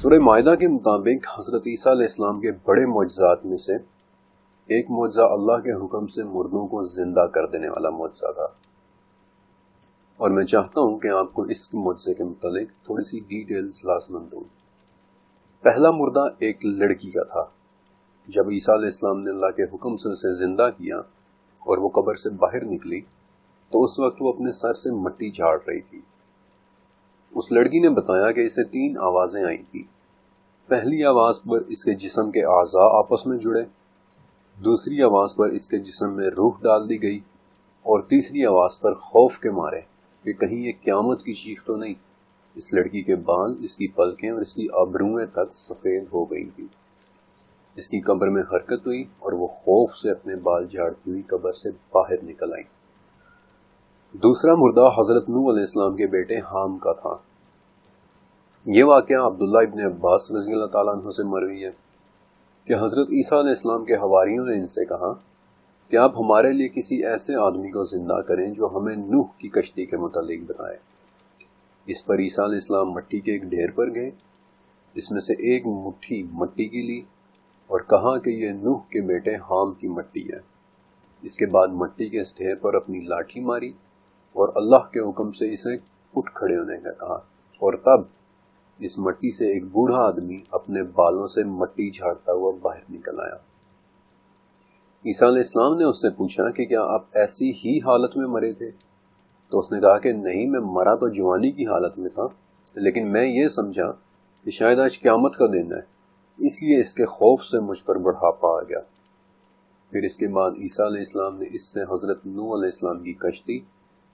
سورہ مائدہ کے مطابق حضرت عیسیٰ علیہ السلام کے بڑے معجزات میں سے ایک معجزہ اللہ کے حکم سے مردوں کو زندہ کر دینے والا معجزہ تھا، اور میں چاہتا ہوں کہ آپ کو اس معجزے کے متعلق تھوڑی سی ڈیٹیلز لازماً دوں۔ پہلا مردہ ایک لڑکی کا تھا۔ جب عیسیٰ علیہ السلام نے اللہ کے حکم سے اسے زندہ کیا اور وہ قبر سے باہر نکلی تو اس وقت وہ اپنے سر سے مٹی جھاڑ رہی تھی۔ اس لڑکی نے بتایا کہ اسے 3 آوازیں آئی تھیں۔ پہلی آواز پر اس کے جسم کے اعضاء آپس میں جڑے، دوسری آواز پر اس کے جسم میں روح ڈال دی گئی، اور تیسری آواز پر خوف کے مارے کہ کہیں یہ قیامت کی چیخ تو نہیں، اس لڑکی کے بال، اس کی پلکیں اور اس کی ابروئیں تک سفید ہو گئی تھی۔ اس کی قبر میں حرکت ہوئی اور وہ خوف سے اپنے بال جھاڑتی ہوئی قبر سے باہر نکل آئی۔ دوسرا مردہ حضرت نوح علیہ السلام کے بیٹے حام کا تھا۔ یہ واقعہ عبداللہ ابن عباس رضی اللہ تعالیٰ عنہ سے مروی ہے کہ حضرت عیسیٰ علیہ السلام کے حواریوں نے ان سے کہا کہ آپ ہمارے لیے کسی ایسے آدمی کو زندہ کریں جو ہمیں نوح کی کشتی کے متعلق بتائے۔ اس پر عیسیٰ علیہ السلام مٹی کے ایک ڈھیر پر گئے، اس میں سے ایک مٹھی مٹی کی لی اور کہا کہ یہ نوح کے بیٹے حام کی مٹی ہے۔ اس کے بعد مٹی کے اس ڈھیر پر اپنی لاٹھی ماری اور اللہ کے حکم سے اسے اٹھ کھڑے ہونے کا کہا، اور تب اس مٹی سے ایک بوڑھا آدمی اپنے بالوں سے مٹی جھاڑتا ہوا باہر نکل آیا۔ عیسیٰ علیہ السلام نے اس سے پوچھا کہ کیا آپ ایسی ہی حالت میں مرے تھے؟ تو اس نے کہا کہ نہیں، میں مرا تو جوانی کی حالت میں تھا، لیکن میں یہ سمجھا کہ شاید آج قیامت کا دن ہے، اس لیے اس کے خوف سے مجھ پر بڑھاپا آ گیا۔ پھر اس کے بعد عیسیٰ علیہ السلام نے اس سے حضرت نوح علیہ السلام کی کشتی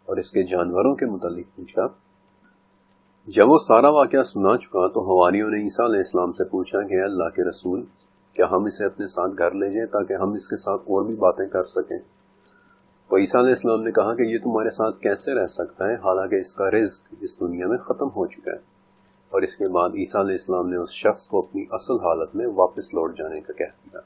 اور اس کے جانوروں کے متعلق پوچھا۔ جب وہ سارا واقعہ سنا چکا تو حواریوں نے عیسیٰ علیہ السلام سے پوچھا کہ اے اللہ کے رسول، کیا ہم اسے اپنے ساتھ گھر لے جائیں تاکہ ہم اس کے ساتھ اور بھی باتیں کر سکیں؟ تو عیسیٰ علیہ السلام نے کہا کہ یہ تمہارے ساتھ کیسے رہ سکتا ہے حالانکہ اس کا رزق اس دنیا میں ختم ہو چکا ہے۔ اور اس کے بعد عیسیٰ علیہ السلام نے اس شخص کو اپنی اصل حالت میں واپس لوٹ جانے کا کہہ دیا۔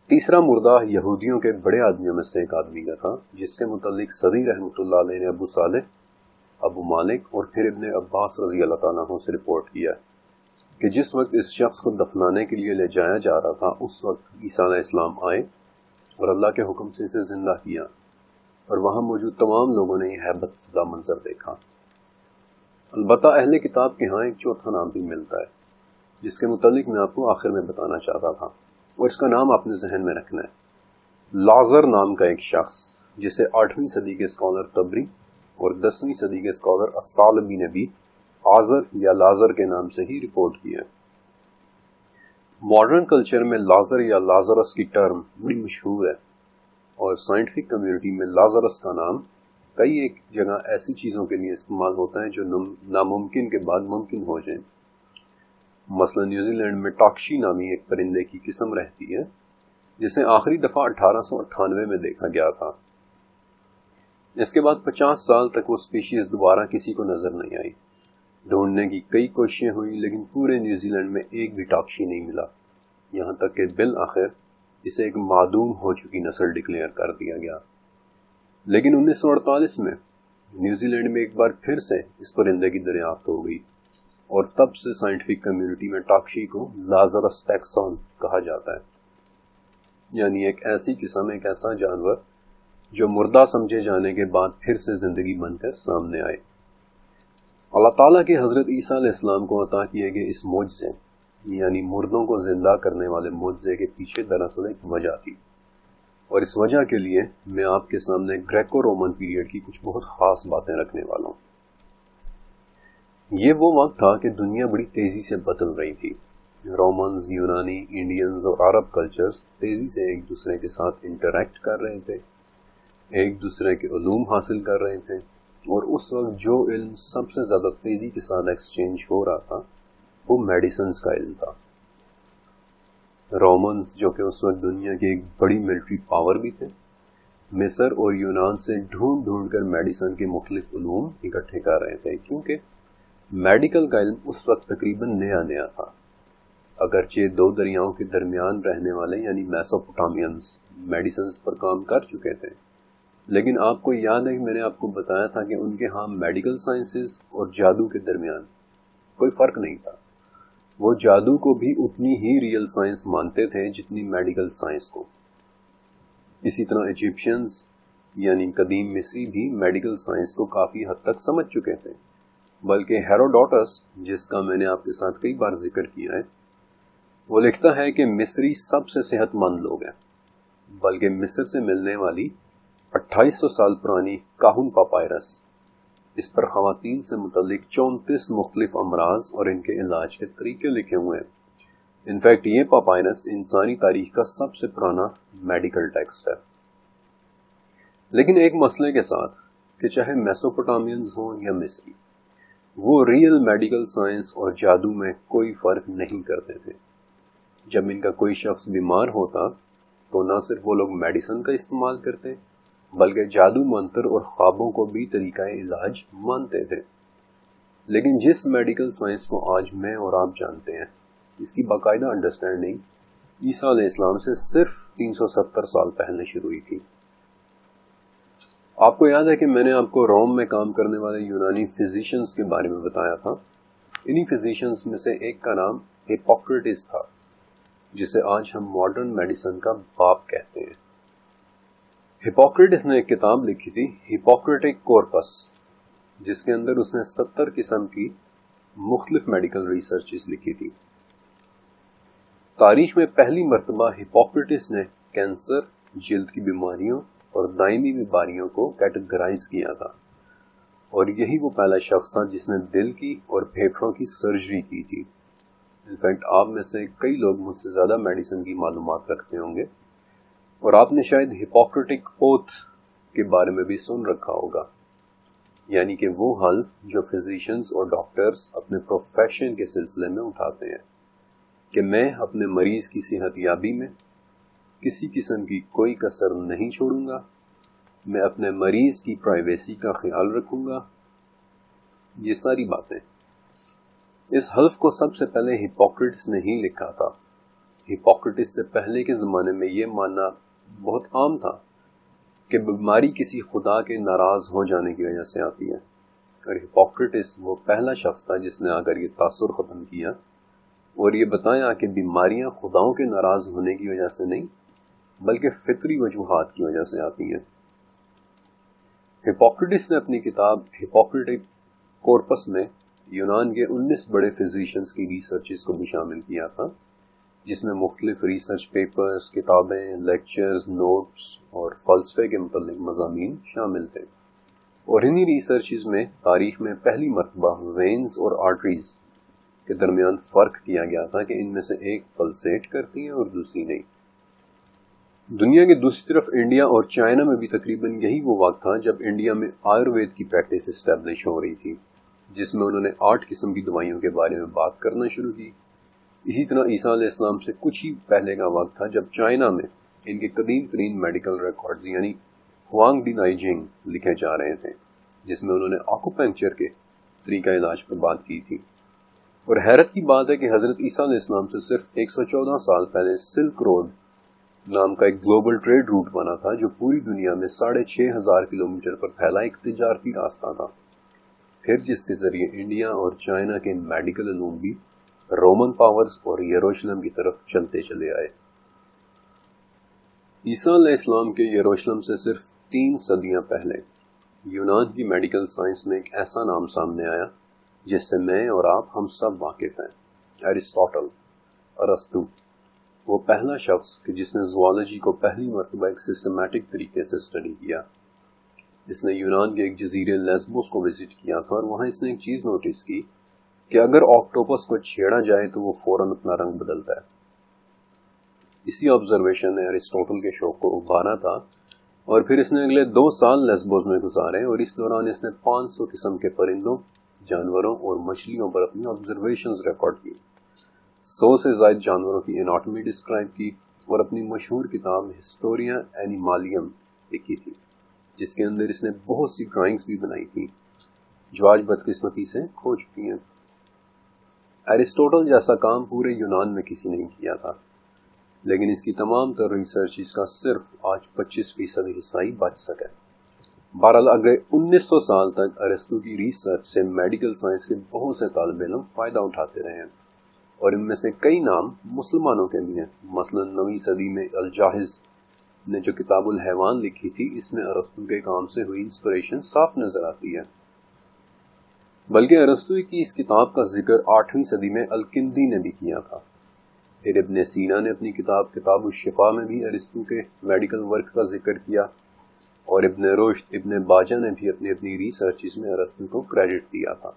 تیسرا مردہ یہودیوں کے بڑے آدمیوں میں سے ایک آدمی کا تھا، جس کے متعلق صدی رحمۃ اللہ علیہ نے ابو صالح، ابو مالک اور پھر ابن عباس رضی اللہ تعالیٰ عنہ سے رپورٹ کیا کہ جس وقت اس شخص کو دفنانے کے لیے لے جایا جا رہا تھا اس وقت عیسیٰ علیہ السلام آئے اور اللہ کے حکم سے اسے زندہ کیا، اور وہاں موجود تمام لوگوں نے یہ ہیبت زدہ منظر دیکھا۔ البتہ اہل کتاب کے ہاں ایک چوتھا نام بھی ملتا ہے جس کے متعلق میں آپ کو آخر میں بتانا چاہتا تھا، اور اس کا نام اپنے ذہن میں رکھنا ہے۔ لازر نام کا ایک شخص جسے 8ویں صدی کے اسکالر طبری اور 10ویں صدی کے اسکالر الثعلبی نے بھی آزر یا لازر کے نام سے ہی رپورٹ کیا۔ ماڈرن کلچر میں لازر یا لازرس کی ٹرم بڑی مشہور ہے، اور سائنٹیفک کمیونٹی میں لازرس کا نام کئی ایک جگہ ایسی چیزوں کے لیے استعمال ہوتا ہے جو ناممکن کے بعد ممکن ہو جائیں۔ مثلا نیوزی لینڈ میں ٹاکشی نامی ایک پرندے کی قسم رہتی ہے جسے آخری دفعہ 1898 میں دیکھا گیا تھا۔ اس کے بعد 50 سال تک وہ سپیشیز دوبارہ کسی کو نظر نہیں آئی۔ ڈھونڈنے کی کئی کوششیں ہوئی لیکن پورے نیوزی لینڈ میں ایک بھی ٹاکشی نہیں ملا، یہاں تک کہ بالآخر اسے ایک معدوم ہو چکی نسل ڈکلیئر کر دیا گیا۔ لیکن 1948 میں نیوزی لینڈ میں ایک بار پھر سے اس پرندے کی دریافت ہو گئی، اور تب سے سائنٹیفک کمیونٹی میں ٹاکشی کو لازرس ٹیکسون کہا جاتا ہے، یعنی ایک ایسی قسم، ایک ایسا جانور جو مردہ سمجھے جانے کے بعد پھر سے زندگی بن کر سامنے آئے۔ اللہ تعالیٰ کے حضرت عیسیٰ علیہ السلام کو عطا کیے گئے اس معجزے، یعنی مردوں کو زندہ کرنے والے معجزے کے پیچھے دراصل ایک وجہ تھی، اور اس وجہ کے لیے میں آپ کے سامنے گریکو رومن پیریڈ کی کچھ بہت خاص باتیں رکھنے والا ہوں۔ یہ وہ وقت تھا کہ دنیا بڑی تیزی سے بدل رہی تھی۔ رومنز، یونانی، انڈینز اور عرب کلچرز تیزی سے ایک دوسرے کے ساتھ انٹریکٹ کر رہے تھے، ایک دوسرے کے علوم حاصل کر رہے تھے، اور اس وقت جو علم سب سے زیادہ تیزی کے ساتھ ایکسچینج ہو رہا تھا وہ میڈیسنز کا علم تھا۔ رومنز جو کہ اس وقت دنیا کی ایک بڑی ملٹری پاور بھی تھے، مصر اور یونان سے ڈھونڈ ڈھونڈ کر میڈیسن کے مختلف علوم اکٹھے کر رہے تھے، کیونکہ میڈیکل کا علم اس وقت تقریباً نیا تھا۔ اگرچہ 2 دریاؤں کے درمیان رہنے والے یعنی میسوپوٹامینز میڈیسنز پر کام کر چکے تھے، لیکن آپ کو یاد ہے کہ میں نے آپ کو بتایا تھا کہ ان کے ہاں میڈیکل سائنسز اور جادو کے درمیان کوئی فرق نہیں تھا۔ وہ جادو کو بھی اتنی ہی ریئل سائنس مانتے تھے جتنی میڈیکل سائنس کو. اسی طرح ایجپشنز یعنی قدیم مصری بھی میڈیکل سائنس کو کافی حد تک سمجھ چکے تھے، بلکہ ہیروڈوٹس، جس کا میں نے آپ کے ساتھ کئی بار ذکر کیا ہے، وہ لکھتا ہے کہ مصری سب سے صحت مند لوگ ہیں، بلکہ مصر سے ملنے والی 2800 سال پرانی کاہن پاپائرس، اس پر خواتین سے متعلق 34 مختلف امراض اور ان کے علاج کے طریقے لکھے ہوئے ہیں. انفیکٹ یہ پاپائرس انسانی تاریخ کا سب سے پرانا میڈیکل ٹیکسٹ ہے. لیکن ایک مسئلے کے ساتھ کہ چاہے میسوپوٹامینز ہوں یا مصری، وہ ریئل میڈیکل سائنس اور جادو میں کوئی فرق نہیں کرتے تھے. جب ان کا کوئی شخص بیمار ہوتا تو نہ صرف وہ لوگ میڈیسن کا استعمال کرتے بلکہ جادو منتر اور خوابوں کو بھی طریقہ علاج مانتے تھے. لیکن جس میڈیکل سائنس کو آج میں اور آپ جانتے ہیں، اس کی باقاعدہ انڈرسٹینڈنگ عیسیٰ علیہ السلام سے صرف 370 سال پہلے شروع ہوئی تھی. آپ کو یاد ہے کہ میں نے آپ کو روم میں کام کرنے والے یونانی فزیشنز کے بارے میں بتایا تھا. انہی فزیشنز میں سے ایک کا نام ہپوکریٹس تھا، جسے آج ہم ماڈرن میڈیسن کا باپ کہتے ہیں. ہپوکریٹس نے ایک کتاب لکھی تھی، ہپوکریٹک کورپس، جس کے اندر اس نے 70 قسم کی مختلف میڈیکل ریسرچز لکھی تھی. تاریخ میں پہلی مرتبہ ہپوکریٹس نے کینسر، جلد کی بیماریوں اور دائمی بیماریوں کو کیٹیگرائز کیا تھا، اور یہی وہ پہلا شخص تھا جس نے دل کی اور پھیپھڑوں کی سرجری کی تھی. انفیکٹ آپ میں سے کئی لوگ مجھ سے زیادہ میڈیسن کی معلومات رکھتے ہوں گے، اور آپ نے شاید ہپوکریٹک اوتھ کے بارے میں بھی سن رکھا ہوگا، یعنی کہ وہ حلف جو فزیشنز اور ڈاکٹرز اپنے پروفیشن کے سلسلے میں اٹھاتے ہیں کہ میں اپنے مریض کی صحت یابی میں کسی قسم کی کوئی کسر نہیں چھوڑوں گا، میں اپنے مریض کی پرائیویسی کا خیال رکھوں گا. یہ ساری باتیں اس حلف کو سب سے پہلے ہپوکریٹس نے ہی لکھا تھا. ہپوکریٹس سے پہلے کے زمانے میں یہ ماننا بہت عام تھا کہ بیماری کسی خدا کے ناراض ہو جانے کی وجہ سے آتی ہے، اور ہپوکریٹس وہ پہلا شخص تھا جس نے آ کر یہ تاثر ختم کیا اور یہ بتایا کہ بیماریاں خداؤں کے ناراض ہونے کی وجہ سے نہیں بلکہ فطری وجوہات کی وجہ سے آتی ہیں. ہپوکریٹس نے اپنی کتاب ہپوکریٹک کورپس میں یونان کے 19 بڑے فزیشنز کی ریسرچز کو بھی شامل کیا تھا، جس میں مختلف ریسرچ پیپرز، کتابیں، لیکچرز، نوٹس اور فلسفے کے متعلق مضامین شامل تھے. اور انہی ریسرچز میں تاریخ میں پہلی مرتبہ وینز اور آرٹریز کے درمیان فرق کیا گیا تھا کہ ان میں سے ایک پلسیٹ کرتی ہیں اور دوسری نہیں. دنیا کے دوسری طرف انڈیا اور چائنا میں بھی تقریباً یہی وہ وقت تھا جب انڈیا میں آیوروید کی پریکٹس اسٹیبلش ہو رہی تھی، جس میں انہوں نے 8 قسم کی دوائیوں کے بارے میں بات کرنا شروع کی. اسی طرح عیسیٰ علیہ السلام سے کچھ ہی پہلے کا وقت تھا جب چائنا میں ان کے قدیم ترین میڈیکل ریکارڈز یعنی ہوانگ ڈی نائجنگ لکھے جا رہے تھے، جس میں انہوں نے آکوپنکچر کے طریقہ علاج پر بات کی تھی. اور حیرت کی بات ہے کہ حضرت عیسیٰ علیہ السلام سے صرف 114 سال پہلے سلک روڈ نام کا ایک گلوبل ٹریڈ روٹ بنا تھا، جو پوری دنیا میں 6500 کلومیٹر پر پھیلا ایک تجارتی راستہ تھا، پھر جس کے ذریعے انڈیا اور چائنا کے میڈیکل علوم بھی رومن پاورز اور یروشلم کی طرف چلتے چلے آئے. عیسیٰ علیہ السلام کے یروشلم سے صرف 3 صدیاں پہلے یونان کی میڈیکل سائنس میں ایک ایسا نام سامنے آیا جس سے میں اور آپ ہم سب واقف ہیں، ایرسٹوٹل، ارسطو. وہ پہلا شخص کہ جس نے زوالوجی کو پہلی مرتبہ ایک سسٹمیٹک طریقے سے اسٹڈی کیا. اس نے یونان کے ایک جزیرے لیسبوس کو وزٹ کیا تھا، اور وہاں اس نے ایک چیز نوٹس کی کہ اگر آکٹوپس کو چھیڑا جائے تو وہ فوراً اپنا رنگ بدلتا ہے. اسی آبزرویشن نے ایرسٹوٹل کے شوق کو ابھارا تھا، اور پھر اس نے اگلے 2 سال لیسبوس میں گزارے، اور اس دوران اس نے 500 قسم کے پرندوں، جانوروں اور مچھلیوں پر اپنی آبزرویشنز ریکارڈ کی، 100 سے زائد جانوروں کی اناٹمی ڈسکرائب کی، اور اپنی مشہور کتاب ہسٹوریا اینیمالیم لکھی تھی، جس کے اندر اس نے بہت سی ڈرائنگز بھی بنائی تھی جو آج بدقسمتی سے کھو چکی ہیں. ایرسٹوٹل جیسا کام پورے یونان میں کسی نے کیا تھا، لیکن اس کی تمام تر ریسرچ اس کا صرف آج 25% حصہ ہی بچ سکا ہے. بہرحال اگلے 1900 سال تک ارسطو کی ریسرچ سے میڈیکل سائنس کے بہت سے طالب علم فائدہ اٹھاتے رہے ہیں، اور ان میں سے کئی نام مسلمانوں کے بھی ہیں۔ مثلا 9ویں صدی میں الجاحظ نے جو کتاب الحیوان لکھی تھی، اس میں ارسطو کے کام سے ہوئی انسپریشن صاف نظر آتی ہے۔ بلکہ ارسطو کی اس کتاب کا ذکر 8ویں صدی میں الکندی نے بھی کیا تھا۔ پھر ابن سینا نے اپنی کتاب الشفا میں بھی ارسطو کے میڈیکل ورک کا ذکر کیا، اور ابن رشد، ابن باجہ نے بھی اپنی ریسرچز میں ارسطو کو کریڈٹ دیا تھا۔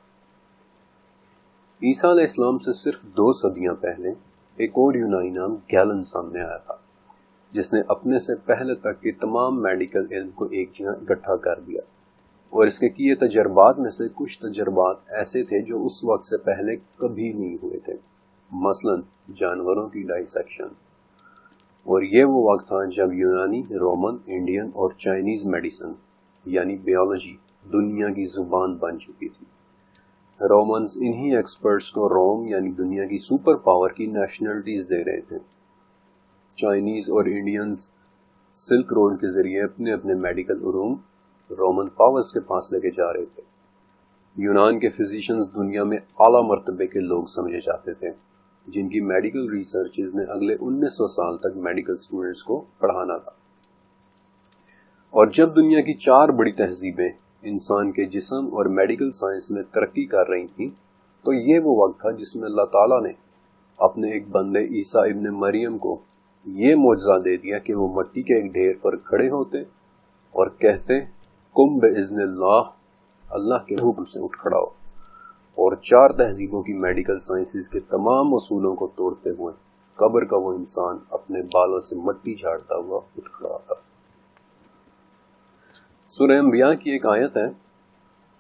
عیسیٰ علیہ السلام سے صرف 2 صدیاں پہلے ایک اور یونانی نام گیلن سامنے آیا تھا، جس نے اپنے سے پہلے تک کے تمام میڈیکل علم کو ایک جگہ اکٹھا کر دیا، اور اس کے کیے تجربات میں سے کچھ تجربات ایسے تھے جو اس وقت سے پہلے کبھی نہیں ہوئے تھے، مثلا جانوروں کی ڈائسیکشن۔ اور یہ وہ وقت تھا جب یونانی، رومن، انڈین اور چائنیز میڈیسن یعنی بیولوجی دنیا کی زبان بن چکی تھی۔ رومنز انہی ایکسپرٹس کو روم یعنی دنیا کی سپر پاور کی نیشنلٹیز دے رہے تھے۔ چائنیز اور انڈینز سلک روڈ کے ذریعے اپنے اپنے میڈیکل علوم رومن پاورز کے پاس لے کے جا رہے تھے۔ یونان کے فزیشنز دنیا میں اعلیٰ مرتبے کے لوگ سمجھے جاتے تھے، جن کی میڈیکل ریسرچز نے اگلے 1900 سال تک میڈیکل سٹوڈنٹس کو پڑھانا تھا۔ اور جب دنیا کی 4 بڑی تہذیبیں انسان کے جسم اور میڈیکل سائنس میں ترقی کر رہی تھیں، تو یہ وہ وقت تھا جس میں اللہ تعالیٰ نے اپنے ایک بندے عیسیٰ ابن مریم کو یہ معجزہ دے دیا کہ وہ مٹی کے ایک ڈھیر پر کھڑے ہوتے اور کہتے کم باذن اللہ، اللہ کے حکم سے اٹھ کھڑا ہو، اور 4 تہذیبوں کی میڈیکل سائنسز کے تمام اصولوں کو توڑتے ہوئے قبر کا وہ انسان اپنے بالوں سے مٹی جھاڑتا ہوا اٹھ کھڑا تھا۔ سورہ انبیاء کی ایک آیت ہے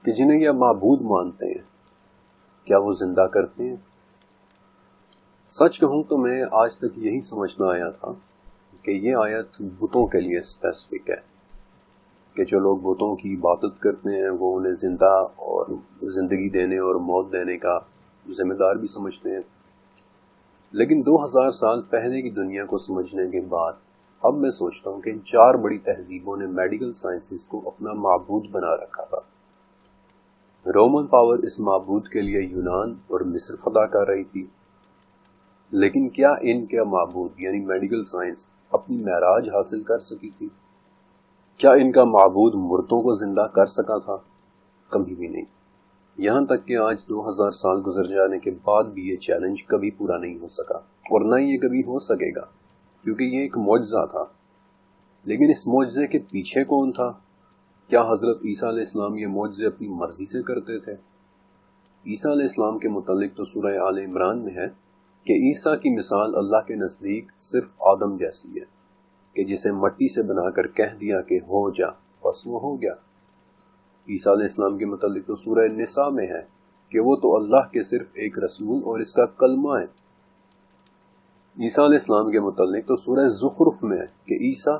کہ جنہیں یہ معبود مانتے ہیں، کیا وہ زندہ کرتے ہیں؟ سچ کہوں تو میں آج تک یہی سمجھنا آیا تھا کہ یہ آیت بتوں کے لیے اسپیسیفک ہے، کہ جو لوگ بتوں کی عبادت کرتے ہیں وہ انہیں زندہ اور زندگی دینے اور موت دینے کا ذمہ دار بھی سمجھتے ہیں۔ لیکن 2000 سال پہلے کی دنیا کو سمجھنے کے بعد اب میں سوچتا ہوں کہ ان 4 بڑی تہذیبوں نے میڈیکل سائنسز کو اپنا معبود بنا رکھا تھا۔ رومن پاور اس معبود کے لیے یونان اور مصر فدا کر رہی تھی، لیکن کیا ان کے معبود یعنی میڈیکل سائنس اپنی معراج حاصل کر سکی تھی؟ کیا ان کا معبود مردوں کو زندہ کر سکا تھا؟ کبھی بھی نہیں۔ یہاں تک کہ آج 2000 سال گزر جانے کے بعد بھی یہ چیلنج کبھی پورا نہیں ہو سکا، اور نہ ہی یہ کبھی ہو سکے گا، کیونکہ یہ ایک معجزہ تھا۔ لیکن اس معجزے کے پیچھے کون تھا؟ کیا حضرت عیسیٰ علیہ السلام یہ معجزے اپنی مرضی سے کرتے تھے؟ عیسیٰ علیہ السلام کے متعلق تو سورہ آل عمران میں ہے کہ عیسیٰ کی مثال اللہ کے نزدیک صرف آدم جیسی ہے، کہ جسے مٹی سے بنا کر کہہ دیا کہ ہو جا، بس وہ ہو گیا۔ عیسیٰ علیہ السلام کے متعلق تو سورہ نساء میں ہے کہ وہ تو اللہ کے صرف ایک رسول اور اس کا کلمہ ہے۔ عیسیٰ علیہ السلام کے متعلق تو سورہ زخرف میں ہے کہ عیسیٰ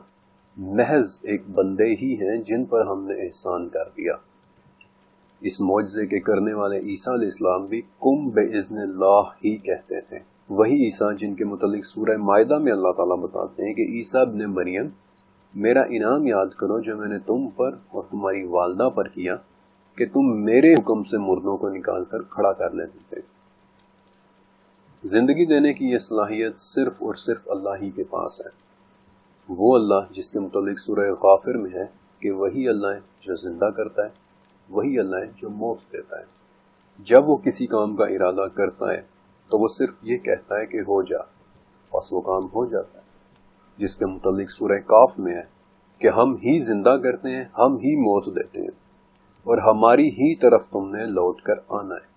محض ایک بندے ہی ہیں جن پر ہم نے احسان کر دیا۔ اس معجزے کے کرنے والے عیسیٰ علیہ السلام بھی کم باذن اللہ ہی کہتے تھے۔ وہی عیسیٰ جن کے متعلق سورہ مائدہ میں اللہ تعالیٰ بتاتے ہیں کہ عیسیٰ ابن مریم، میرا انعام یاد کرو جو میں نے تم پر اور تمہاری والدہ پر کیا کہ تم میرے حکم سے مردوں کو نکال کر کھڑا کر لیتے تھے۔ زندگی دینے کی یہ صلاحیت صرف اور صرف اللہ ہی کے پاس ہے۔ وہ اللہ جس کے متعلق سورہ غافر میں ہے کہ وہی اللہ ہے جو زندہ کرتا ہے، وہی اللہ ہے جو موت دیتا ہے۔ جب وہ کسی کام کا ارادہ کرتا ہے تو وہ صرف یہ کہتا ہے کہ ہو جا، بس وہ کام ہو جاتا ہے۔ جس کے متعلق سورہ کاف میں ہے کہ ہم ہی زندہ کرتے ہیں، ہم ہی موت دیتے ہیں، اور ہماری ہی طرف تم نے لوٹ کر آنا ہے۔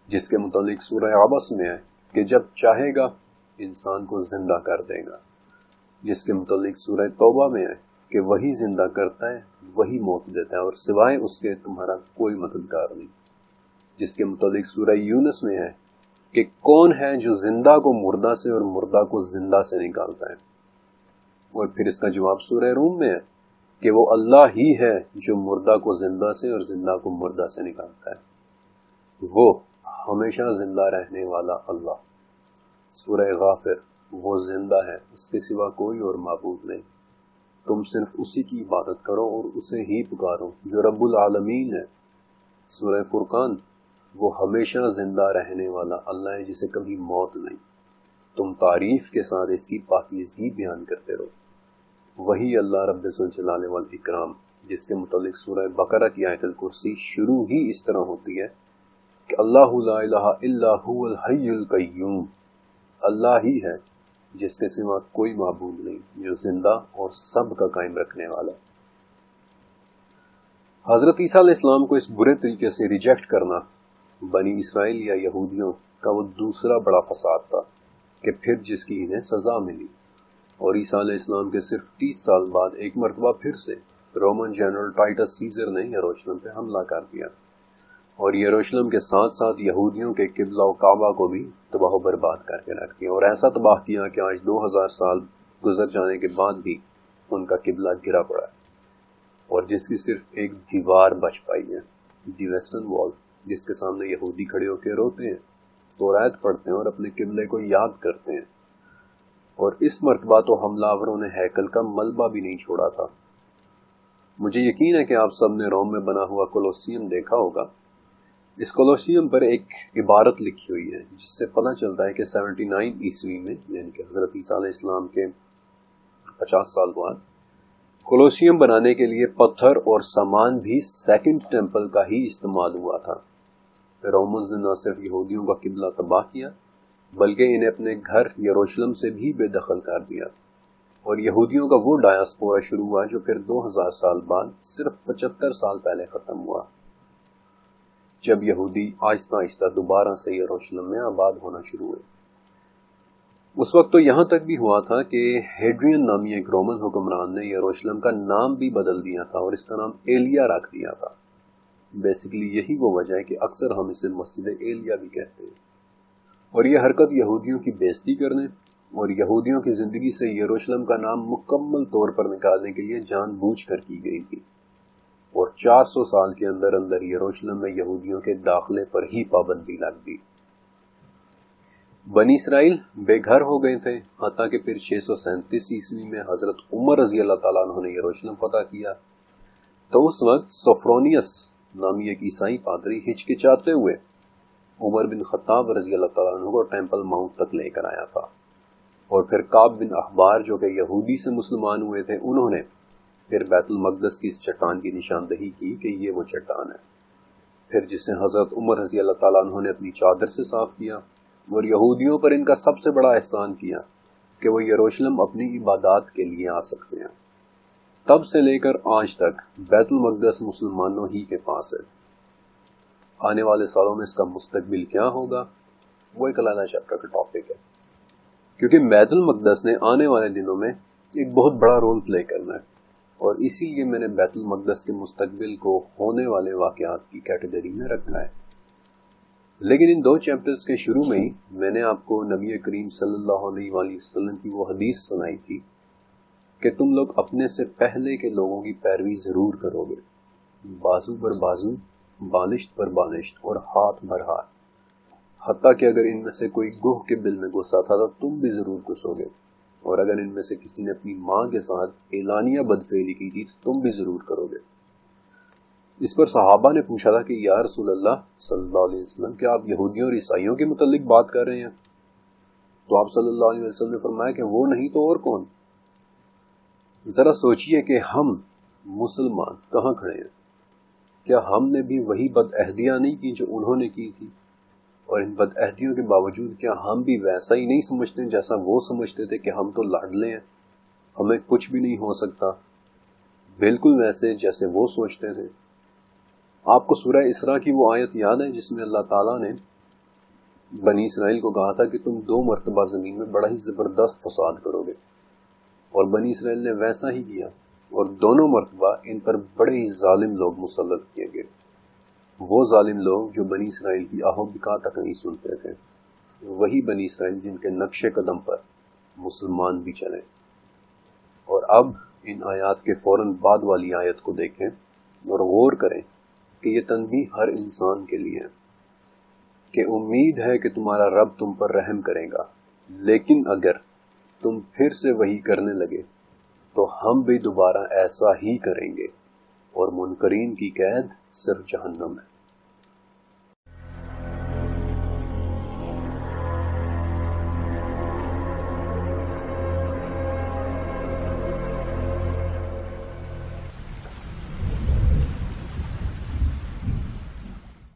جس کے متعلق سورہ عبس میں ہے کہ جب چاہے گا انسان کو زندہ کر دے گا۔ جس کے متعلق سورہ توبہ میں ہے کہ وہی زندہ کرتا ہے، وہی موت دیتا ہے، اور سوائے اس کے تمہارا کوئی مددگار نہیں۔ جس کے متعلق سورہ یونس میں ہے کہ کون ہے جو زندہ کو مردہ سے اور مردہ کو زندہ سے نکالتا ہے، اور پھر اس کا جواب سورہ روم میں ہے کہ وہ اللہ ہی ہے جو مردہ کو زندہ سے اور زندہ کو مردہ سے نکالتا ہے، وہ ہمیشہ زندہ رہنے والا اللہ۔ سورہ غافر، وہ زندہ ہے، اس کے سوا کوئی اور معبود نہیں، تم صرف اسی کی عبادت کرو اور اسے ہی پکارو جو رب العالمین ہے۔ سورہ فرقان، وہ ہمیشہ زندہ رہنے والا اللہ ہے جسے کبھی موت نہیں. تم تعریف کے ساتھ اس کی پاکیزگی بیان کرتے رہو. وہی اللہ رب ذوالجلال والاکرام جس کے متعلق سورہ بقرہ کی آیت الکرسی شروع ہی اس طرح ہوتی ہے کہ اللہ لا الہ الا هو الحی القیوم. اللہ ہی ہے جس کے سوا کوئی معبود نہیں، جو زندہ اور سب کا قائم رکھنے والا. حضرت عیسیٰ علیہ السلام کو اس برے طریقے سے ریجیکٹ کرنا بنی اسرائیل یا یہودیوں کا وہ دوسرا بڑا فساد تھا کہ پھر جس کی انہیں سزا ملی. اور عیسیٰ علیہ السلام کے صرف 30 سال بعد ایک مرتبہ پھر سے رومن جنرل ٹائٹس سیزر نے یروشلم پہ حملہ کر دیا اور یروشلم کے ساتھ ساتھ یہودیوں کے قبلہ و کعبہ کو بھی تباہ و برباد کر کے رکھ دیا، اور ایسا تباہ کیا کہ آج 2000 سال گزر جانے کے بعد بھی ان کا قبلہ گرا پڑا ہے، اور جس کی صرف ایک دیوار بچ پائی ہے، دی ویسٹرن وال، جس کے سامنے یہودی کھڑے ہو کے روتے ہیں، تورات پڑھتے ہیں اور اپنے قبلے کو یاد کرتے ہیں. اور اس مرتبہ تو حملہ آوروں نے ہیکل کا ملبہ بھی نہیں چھوڑا تھا. مجھے یقین ہے کہ آپ سب نے روم میں بنا ہوا کولوسیم دیکھا ہوگا. اس کولوسیم پر ایک عبارت لکھی ہوئی ہے جس سے پتہ چلتا ہے کہ 79 عیسوی میں، یعنی کہ حضرت عیسیٰ علیہ السلام کے 50 سال بعد، کولوسیم بنانے کے لیے پتھر اور سامان بھی سیکنڈ ٹیمپل کا ہی استعمال ہوا تھا. رومنز نے نہ صرف یہودیوں کا قبلہ تباہ کیا بلکہ انہیں اپنے گھر یروشلم سے بھی بے دخل کر دیا، اور یہودیوں کا وہ ڈایاسپورا شروع ہوا جو پھر 2000 سال بعد صرف 75 سال پہلے ختم ہوا، جب یہودی آہستہ آہستہ دوبارہ سے یروشلم میں آباد ہونا شروع ہوئے. اس وقت تو یہاں تک بھی ہوا تھا کہ ہیڈرین نامی ایک رومن حکمران نے یروشلم کا نام بھی بدل دیا تھا اور اس کا نام ایلیا رکھ دیا تھا. بیسیکلی یہی وہ وجہ ہے کہ اکثر ہم اسے مسجد ایلیا بھی کہتے ہیں. اور یہ حرکت یہودیوں کی بے عزتی کرنے اور یہودیوں کی زندگی سے یروشلم کا نام مکمل طور پر نکالنے کے لیے جان بوجھ کر کی گئی تھی، اور 400 سال کے اندر اندر یروشلم میں یہودیوں کے داخلے پر ہی پابندی لگ دی. بنی اسرائیل بے گھر ہو گئے تھے، حتیٰ کہ پھر 637 عیسوی میں حضرت عمر رضی اللہ تعالیٰ عنہ نے یروشلم فتح کیا. تو اس وقت سوفرونیس نامی ایک عیسائی پادری ہچکچاتے ہوئے عمر بن خطاب رضی اللہ تعالیٰ عنہ کو ٹیمپل ماؤنٹ تک لے کر آیا تھا، اور پھر کعب بن احبار جو کہ یہودی سے مسلمان ہوئے تھے، انہوں نے پھر بیت المقدس کی اس چٹان کی نشاندہی کی کہ یہ وہ چٹان ہے، پھر جسے حضرت عمر رضی اللہ تعالیٰ عنہ نے اپنی چادر سے صاف کیا. اور یہودیوں پر ان کا سب سے بڑا احسان کیا کہ وہ یروشلم اپنی عبادات کے لیے آ سکتے ہیں. تب سے لے کر آج تک بیت المقدس مسلمانوں ہی کے پاس ہے. آنے والے سالوں میں اس کا مستقبل کیا ہوگا وہ ایک علیحدہ چیپٹر کا ٹاپک ہے، کیونکہ بیت المقدس نے آنے والے دنوں میں ایک بہت بڑا رول پلے کرنا ہے، اور اسی لیے میں نے بیت المقدس کے مستقبل کو ہونے والے واقعات کی کیٹیگری میں رکھا ہے. لیکن ان 2 چیپٹرز کے شروع میں ہی میں نے آپ کو نبی کریم صلی اللہ علیہ وآلہ وسلم کی وہ حدیث سنائی تھی کہ تم لوگ اپنے سے پہلے کے لوگوں کی پیروی ضرور کرو گے، بازو پر بازو، بالشت پر بالشت اور ہاتھ بھر ہاتھ، حتیٰ کہ اگر ان میں سے کوئی گوہ کے بل میں گھسا تھا تو تم بھی ضرور گھسو گے، اور اگر ان میں سے کسی نے اپنی ماں کے ساتھ اعلانیہ بدفعلی کی تھی تو تم بھی ضرور کرو گے. اس پر صحابہ نے پوچھا تھا کہ یا رسول اللہ صلی اللہ علیہ وسلم، کیا آپ یہودیوں اور عیسائیوں کے متعلق بات کر رہے ہیں؟ تو آپ صلی اللہ علیہ وسلم نے فرمایا کہ وہ نہیں تو اور کون. ذرا سوچئے کہ ہم مسلمان کہاں کھڑے ہیں. کیا ہم نے بھی وہی بد عہدیاں نہیں کی جو انہوں نے کی تھی؟ اور ان بد عہدیوں کے باوجود کیا ہم بھی ویسا ہی نہیں سمجھتے جیسا وہ سمجھتے تھے کہ ہم تو لاڈلے ہیں، ہمیں کچھ بھی نہیں ہو سکتا؟ بالکل ویسے جیسے وہ سوچتے تھے. آپ کو سورہ اسراء کی وہ آیت یاد ہے جس میں اللہ تعالیٰ نے بنی اسرائیل کو کہا تھا کہ تم 2 مرتبہ زمین میں بڑا ہی زبردست فساد کرو گے، اور بنی اسرائیل نے ویسا ہی کیا، اور دونوں مرتبہ ان پر بڑے ہی ظالم لوگ مسلط کیے گئے. وہ ظالم لوگ جو بنی اسرائیل کی آہو بکا تک نہیں سنتے تھے، وہی بنی اسرائیل جن کے نقش قدم پر مسلمان بھی چلے. اور اب ان آیات کے فوراً بعد والی آیت کو دیکھیں اور غور کریں کہ یہ تنبیہ ہر انسان کے لیے ہے کہ امید ہے کہ تمہارا رب تم پر رحم کرے گا، لیکن اگر تم پھر سے وہی کرنے لگے تو ہم بھی دوبارہ ایسا ہی کریں گے، اور منکرین کی قید صرف جہنم ہے.